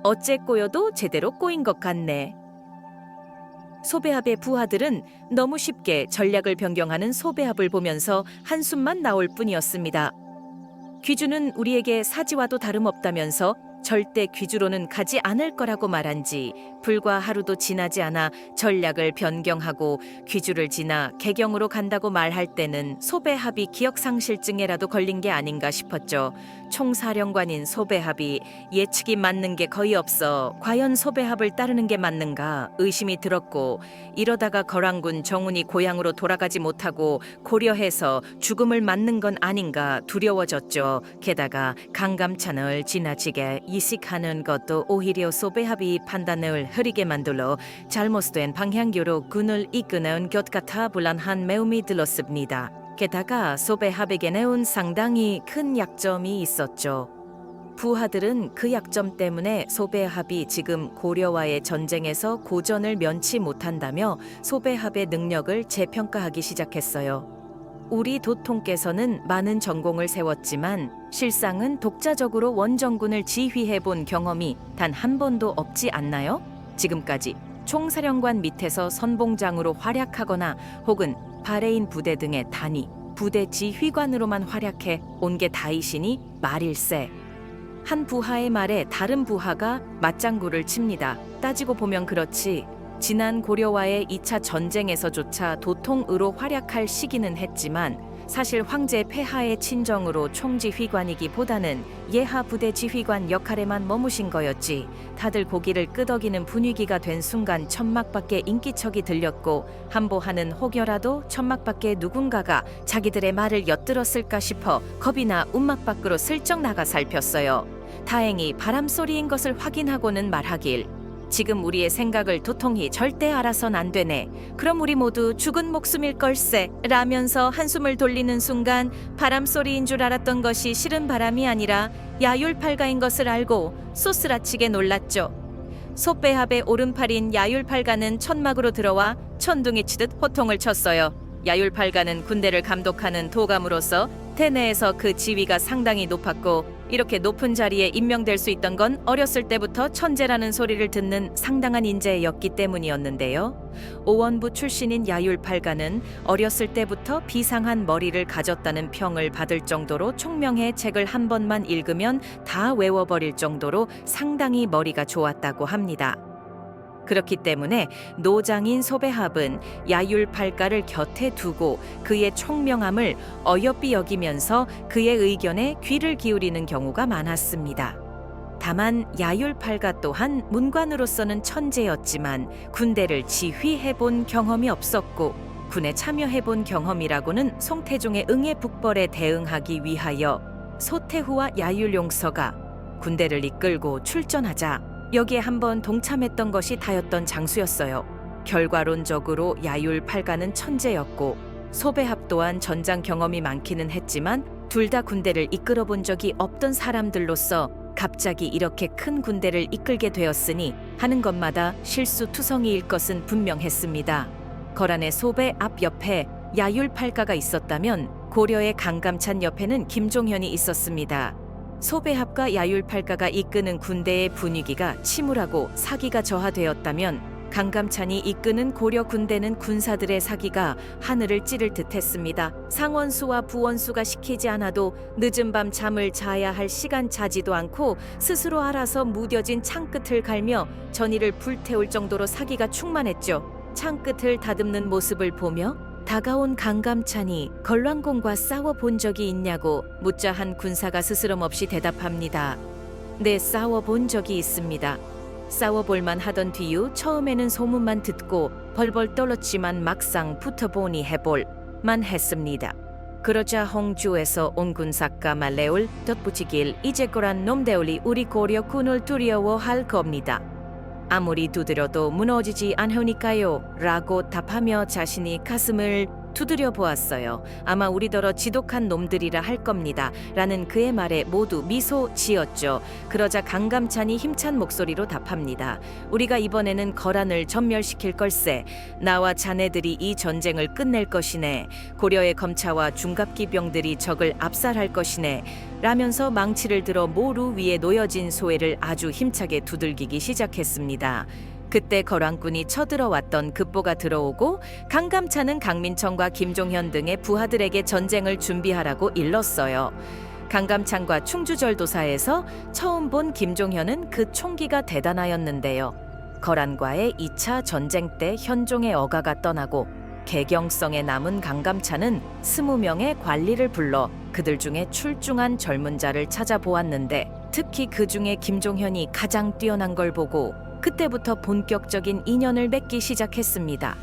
어째 꼬여도 제대로 꼬인 것 같네. 소배합의 부하들은 너무 쉽게 전략을 변경하는 소배합을 보면서 한숨만 나올 뿐이었습니다. 귀주는 우리에게 사지와도 다름없다면서 절대 귀주로는 가지 않을 거라고 말한 지 불과 하루도 지나지 않아 전략을 변경하고 귀주를 지나 개경으로 간다고 말할 때는 소배합이 기억상실증에라도 걸린 게 아닌가 싶었죠. 총사령관인 소배합이 예측이 맞는 게 거의 없어 과연 소배합을 따르는 게 맞는가 의심이 들었고, 이러다가 거란군 정훈이 고향으로 돌아가지 못하고 고려해서 죽음을 맞는 건 아닌가 두려워졌죠. 게다가 강감찬을 지나치게 이식하는 것도 오히려 소배합이 판단을 흐리게 만들어 잘못된 방향으로 군을 이끄는 것 같아 불안한 매움이 들었습니다. 게다가 소배합에게는 상당히 큰 약점이 있었죠. 부하들은 그 약점 때문에 소배합이 지금 고려와의 전쟁에서 고전을 면치 못한다며 소배합의 능력을 재평가하기 시작했어요. 우리 도통께서는 많은 전공을 세웠지만 실상은 독자적으로 원정군을 지휘해 본 경험이 단 한 번도 없지 않나요? 지금까지 총사령관 밑에서 선봉장으로 활약하거나 혹은 바레인 부대 등의 단위, 부대 지휘관으로만 활약해 온 게 다이시니 말일세. 한 부하의 말에 다른 부하가 맞장구를 칩니다. 따지고 보면 그렇지. 지난 고려와의 2차 전쟁에서조차 도통으로 활약할 시기는 했지만 사실 황제 폐하의 친정으로 총지휘관이기보다는 예하 부대 지휘관 역할에만 머무신 거였지. 다들 고기를 끄덕이는 분위기가 된 순간 천막밖에 인기척이 들렸고, 한보하는 혹여라도 천막밖에 누군가가 자기들의 말을 엿들었을까 싶어 겁이나 움막 밖으로 슬쩍 나가 살폈어요. 다행히 바람소리인 것을 확인하고는 말하길, 지금 우리의 생각을 도통히 절대 알아선 안 되네. 그럼 우리 모두 죽은 목숨일 걸세. 라면서 한숨을 돌리는 순간 바람소리인 줄 알았던 것이 실은 바람이 아니라 야율팔가인 것을 알고 쏘스라치게 놀랐죠. 소배합의 오른팔인 야율팔가는 천막으로 들어와 천둥이 치듯 호통을 쳤어요. 야율팔가는 군대를 감독하는 도감으로서 대내에서 그 지위가 상당히 높았고, 이렇게 높은 자리에 임명될 수 있던 건 어렸을 때부터 천재라는 소리를 듣는 상당한 인재였기 때문이었는데요. 오원부 출신인 야율팔가는 어렸을 때부터 비상한 머리를 가졌다는 평을 받을 정도로 총명의 책을 한 번만 읽으면 다 외워버릴 정도로 상당히 머리가 좋았다고 합니다. 그렇기 때문에 노장인 소배합은 야율팔가를 곁에 두고 그의 총명함을 어여삐 여기면서 그의 의견에 귀를 기울이는 경우가 많았습니다. 다만 야율팔가 또한 문관으로서는 천재였지만 군대를 지휘해본 경험이 없었고, 군에 참여해본 경험이라고는 송태종의 응해북벌에 대응하기 위하여 소태후와 야율용서가 군대를 이끌고 출전하자 여기에 한번 동참했던 것이 다였던 장수였어요. 결과론적으로 야율팔가는 천재였고 소배합 또한 전장 경험이 많기는 했지만 둘 다 군대를 이끌어 본 적이 없던 사람들로서 갑자기 이렇게 큰 군대를 이끌게 되었으니 하는 것마다 실수투성이일 것은 분명했습니다. 거란의 소배 앞 옆에 야율팔가가 있었다면 고려의 강감찬 옆에는 김종현이 있었습니다. 소배합과 야율팔가가 이끄는 군대의 분위기가 침울하고 사기가 저하되었다면 강감찬이 이끄는 고려 군대는 군사들의 사기가 하늘을 찌를 듯했습니다. 상원수와 부원수가 시키지 않아도 늦은 밤 잠을 자야 할 시간 자지도 않고 스스로 알아서 무뎌진 창끝을 갈며 전의를 불태울 정도로 사기가 충만했죠. 창끝을 다듬는 모습을 보며 다가온 강감찬이 걸란공과 싸워본 적이 있냐고 묻자 한 군사가 스스럼없이 대답합니다. 네, 싸워본 적이 있습니다. 싸워볼만 하던 뒤유 처음에는 소문만 듣고 벌벌 떨었지만 막상 붙어보니 해볼만 했습니다. 그러자 홍주에서 온 군사가 말레올 덧붙이길, 이제 거란 놈대울이 우리 고려군을 두려워할 겁니다. 아무리 두드려도 무너지지 않으니까요 라고 답하며 자신이 가슴을 두드려 보았어요. 아마 우리더러 지독한 놈들이라 할 겁니다. 라는 그의 말에 모두 미소 지었죠. 그러자 강감찬이 힘찬 목소리로 답합니다. 우리가 이번에는 거란을 전멸시킬 걸세. 나와 자네들이 이 전쟁을 끝낼 것이네. 고려의 검차와 중갑기병들이 적을 압살할 것이네. 라면서 망치를 들어 모루 위에 놓여진 소회를 아주 힘차게 두들기기 시작했습니다. 그때 거란군이 쳐들어왔던 급보가 들어오고 강감찬은 강민청과 김종현 등의 부하들에게 전쟁을 준비하라고 일렀어요. 강감찬과 충주절도사에서 처음 본 김종현은 그 총기가 대단하였는데요. 거란과의 2차 전쟁 때 현종의 어가가 떠나고 개경성에 남은 강감찬은 20명의 관리를 불러 그들 중에 출중한 젊은 자를 찾아보았는데 특히 그 중에 김종현이 가장 뛰어난 걸 보고 그때부터 본격적인 인연을 맺기 시작했습니다.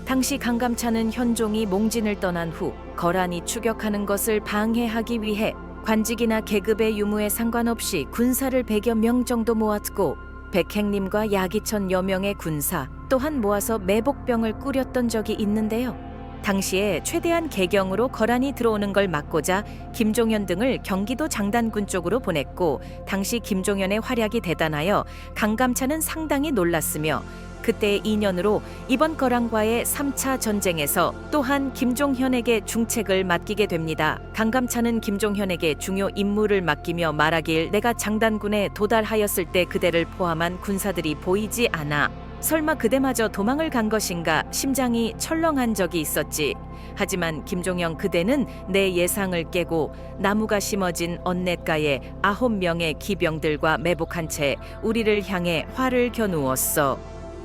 당시 강감찬은 현종이 몽진을 떠난 후 거란이 추격하는 것을 방해하기 위해 관직이나 계급의 유무에 상관없이 군사를 100여 명 정도 모았고 백행님과 야기천 여명의 군사 또한 모아서 매복병을 꾸렸던 적이 있는데요. 당시에 최대한 개경으로 거란이 들어오는 걸 막고자 김종현 등을 경기도 장단군 쪽으로 보냈고 당시 김종현의 활약이 대단하여 강감찬은 상당히 놀랐으며 그때의 인연으로 이번 거란과의 3차 전쟁에서 또한 김종현에게 중책을 맡기게 됩니다. 강감찬은 김종현에게 중요 임무를 맡기며 말하길 내가 장단군에 도달하였을 때 그대를 포함한 군사들이 보이지 않아. 설마 그대마저 도망을 간 것인가 심장이 철렁한 적이 있었지. 하지만 김종현 그대는 내 예상을 깨고 나무가 심어진 언냇가에 9명의 기병들과 매복한 채 우리를 향해 활을 겨누었어.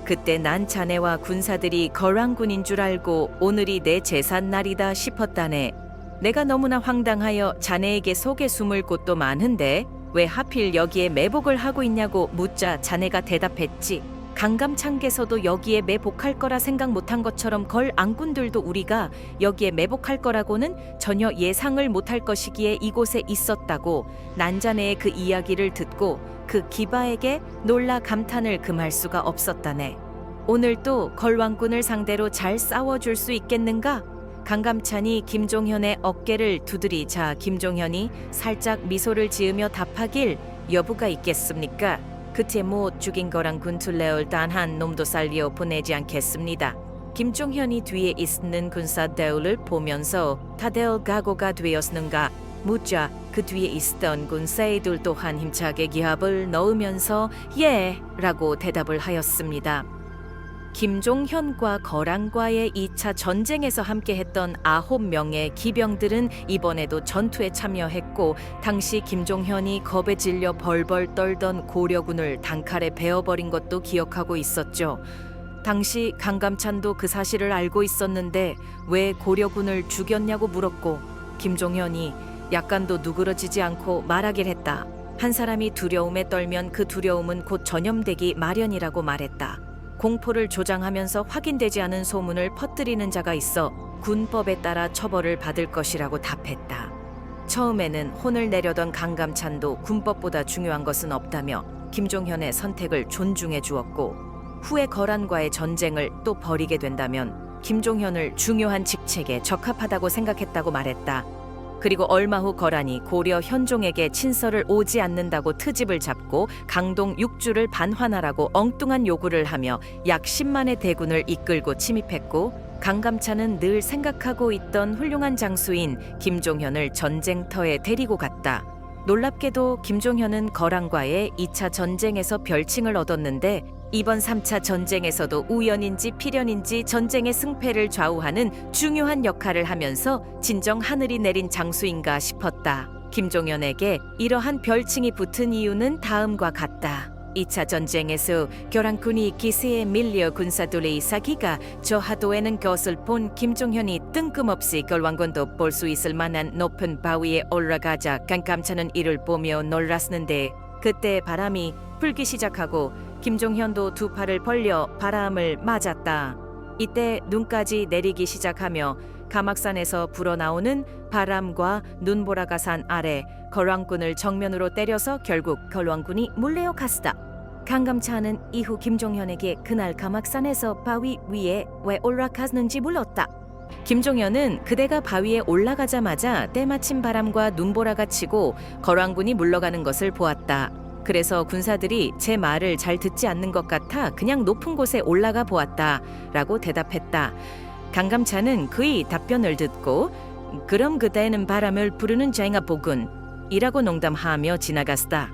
그때 난 자네와 군사들이 거란군인 줄 알고 오늘이 내 제삿날이다 싶었다네. 내가 너무나 황당하여 자네에게 속에 숨을 곳도 많은데 왜 하필 여기에 매복을 하고 있냐고 묻자 자네가 대답했지. 강감찬께서도 여기에 매복할 거라 생각 못한 것처럼 걸 안군들도 우리가 여기에 매복할 거라고는 전혀 예상을 못할 것이기에 이곳에 있었다고 난자네의 그 이야기를 듣고 그 기바에게 놀라 감탄을 금할 수가 없었다네. 오늘 또 걸왕군을 상대로 잘 싸워줄 수 있겠는가? 강감찬이 김종현의 어깨를 두드리자 김종현이 살짝 미소를 지으며 답하길 여부가 있겠습니까? 그때 못 죽인 거랑 군툴레올 단 한 놈도 살려 보내지 않겠습니다. 김종현이 뒤에 있는 군사 대우를 보면서 다들 각오가 되었는가 묻자 그 뒤에 있던 군사애들 또한 힘차게 기합을 넣으면서 예 라고 대답을 하였습니다. 김종현과 거란과의 2차 전쟁에서 함께했던 9명의 기병들은 이번에도 전투에 참여했고 당시 김종현이 겁에 질려 벌벌 떨던 고려군을 단칼에 베어버린 것도 기억하고 있었죠. 당시 강감찬도 그 사실을 알고 있었는데 왜 고려군을 죽였냐고 물었고 김종현이 약간도 누그러지지 않고 말하길 했다. 한 사람이 두려움에 떨면 그 두려움은 곧 전염되기 마련이라고 말했다. 공포를 조장하면서 확인되지 않은 소문을 퍼뜨리는 자가 있어 군법에 따라 처벌을 받을 것이라고 답했다. 처음에는 혼을 내려던 강감찬도 군법보다 중요한 것은 없다며 김종현의 선택을 존중해 주었고 후에 거란과의 전쟁을 또 벌이게 된다면 김종현을 중요한 직책에 적합하다고 생각했다고 말했다. 그리고 얼마 후 거란이 고려 현종에게 친서를 오지 않는다고 트집을 잡고 강동 6주를 반환하라고 엉뚱한 요구를 하며 약 10만의 대군을 이끌고 침입했고 강감찬은 늘 생각하고 있던 훌륭한 장수인 김종현을 전쟁터에 데리고 갔다. 놀랍게도 김종현은 거란과의 2차 전쟁에서 별칭을 얻었는데 이번 3차 전쟁에서도 우연인지 필연인지 전쟁의 승패를 좌우하는 중요한 역할을 하면서 진정 하늘이 내린 장수인가 싶었다. 김종현에게 이러한 별칭이 붙은 이유는 다음과 같다. 2차 전쟁에서 교란군이 기세에 밀려 군사들의 사기가 저하도에는 것을 본 김종현이 뜬금없이 걸왕군도 볼 수 있을 만한 높은 바위에 올라가자 강감찬은 이를 보며 놀랐는데 그때 바람이 불기 시작하고 김종현도 두 팔을 벌려 바람을 맞았다. 이때 눈까지 내리기 시작하며 가막산에서 불어나오는 바람과 눈보라가 산 아래 걸왕군을 정면으로 때려서 결국 걸왕군이 물레어갔다. 강감찬은 이후 김종현에게 그날 가막산에서 바위 위에 왜 올라갔는지 물었다. 김종현은 그대가 바위에 올라가자마자 때마침 바람과 눈보라가 치고 거란군이 물러가는 것을 보았다. 그래서 군사들이 제 말을 잘 듣지 않는 것 같아 그냥 높은 곳에 올라가 보았다 라고 대답했다. 강감찬은 그의 답변을 듣고 그럼 그대는 바람을 부르는 자인가 보군 이라고 농담하며 지나갔다.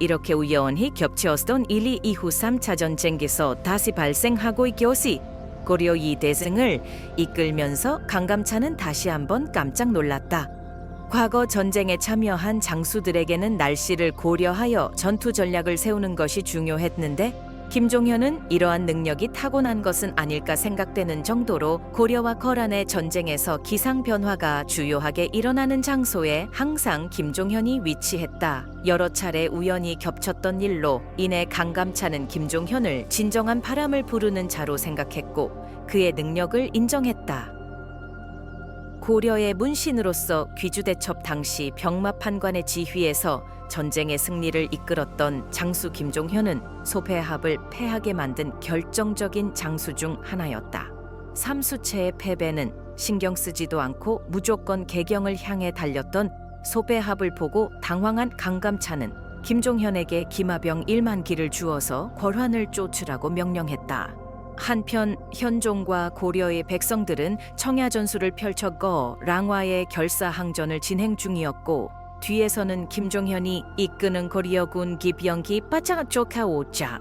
이렇게 우연히 겹쳐왔던 1, 2, 2후 3차 전쟁에서 다시 발생하고 있기였으 고려 이 대승을 이끌면서 강감찬은 다시 한번 깜짝 놀랐다. 과거 전쟁에 참여한 장수들에게는 날씨를 고려하여 전투 전략을 세우는 것이 중요했는데 김종현은 이러한 능력이 타고난 것은 아닐까 생각되는 정도로 고려와 거란의 전쟁에서 기상 변화가 주요하게 일어나는 장소에 항상 김종현이 위치했다. 여러 차례 우연히 겹쳤던 일로 인해 강감찬은 김종현을 진정한 바람을 부르는 자로 생각했고 그의 능력을 인정했다. 고려의 문신으로서 귀주대첩 당시 병마판관의 지휘에서 전쟁의 승리를 이끌었던 장수 김종현은 소배합을 패하게 만든 결정적인 장수 중 하나였다. 삼수체의 패배는 신경 쓰지도 않고 무조건 개경을 향해 달렸던 소배합을 보고 당황한 강감찬은 김종현에게 기마병 1만 기를 주어서 궐환을 쫓으라고 명령했다. 한편 현종과 고려의 백성들은 청야전술을 펼쳤고 랑와의 결사항전을 진행 중이었고 뒤에서는 김종현이 이끄는 고려군 기병기 바짝 쫓아오자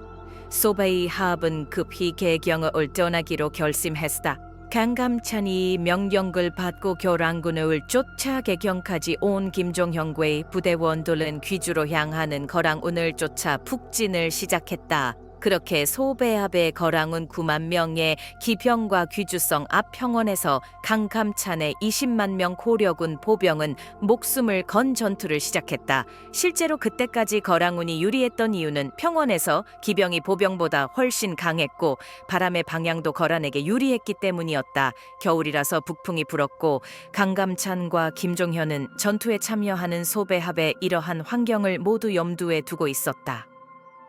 소배의 합은 급히 개경을 떠나기로 결심했다. 강감찬이 명령을 받고 교랑군을 쫓아 개경까지 온 김종현과 부대원들은 귀주로 향하는 거랑운을 쫓아 북진을 시작했다. 그렇게 소배합의 거랑운 9만 명의 기병과 귀주성 앞 평원에서 강감찬의 20만 명 고려군 보병은 목숨을 건 전투를 시작했다. 실제로 그때까지 거랑운이 유리했던 이유는 평원에서 기병이 보병보다 훨씬 강했고 바람의 방향도 거란에게 유리했기 때문이었다. 겨울이라서 북풍이 불었고 강감찬과 김종현은 전투에 참여하는 소배합의 이러한 환경을 모두 염두에 두고 있었다.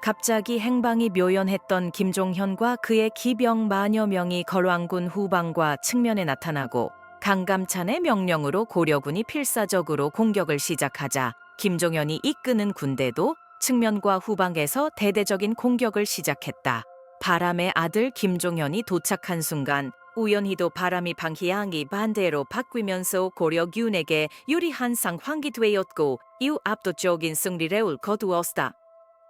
갑자기 행방이 묘연했던 김종현과 그의 기병 만여 명이 거란군 후방과 측면에 나타나고 강감찬의 명령으로 고려군이 필사적으로 공격을 시작하자 김종현이 이끄는 군대도 측면과 후방에서 대대적인 공격을 시작했다. 바람의 아들 김종현이 도착한 순간 우연히도 바람이 방향이 반대로 바뀌면서 고려군에게 유리한 상황이 되었고 이후 압도적인 승리를 거두었다.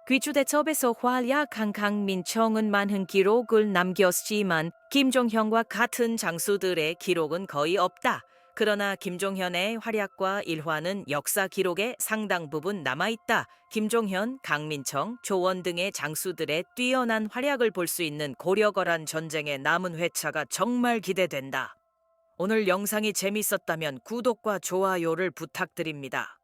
귀주대첩에서 활약한 강민청은 많은 기록을 남겼지만 김종현과 같은 장수들의 기록은 거의 없다. 그러나 김종현의 활약과 일화는 역사 기록에 상당 부분 남아있다. 김종현, 강민청, 조원 등의 장수들의 뛰어난 활약을 볼 수 있는 고려거란 전쟁의 남은 회차가 정말 기대된다. 오늘 영상이 재밌었다면 구독과 좋아요를 부탁드립니다.